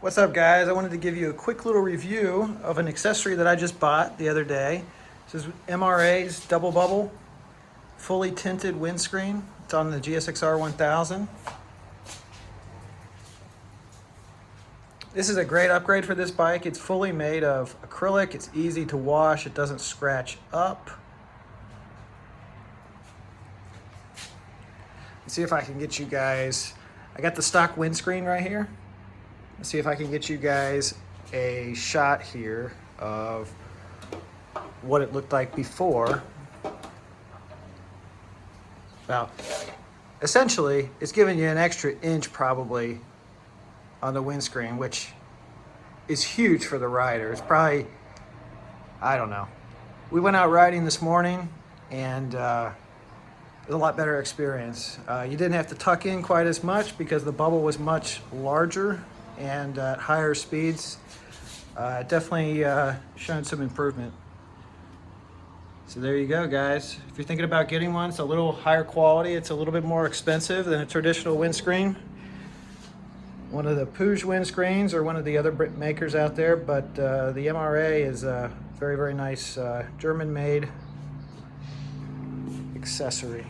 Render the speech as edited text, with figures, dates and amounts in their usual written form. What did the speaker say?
What's up, guys? I wanted to give you a quick little review of an accessory that I just bought the other day. This is MRA's Double Bubble fully tinted windscreen. It's on the GSXR1000. This is a great upgrade for this bike. It's fully made of acrylic. It's easy to wash. It doesn't scratch up. Let's see if I can get you guys. I got the stock windscreen right here. Let's see if I can get you guys a shot here of what it looked like before. Now, essentially, it's giving you an extra inch probably on the windscreen, which is huge for the rider. It's probably, I don't know. We went out riding this morning and it was a lot better experience. You didn't have to tuck in quite as much because the bubble was much larger and at higher speeds. Definitely showing some improvement. So there you go, guys. If you're thinking about getting one, it's a little higher quality. It's a little bit more expensive than a traditional windscreen. One of the Puig windscreens or one of the other makers out there, but the MRA is a very, very nice German-made accessory.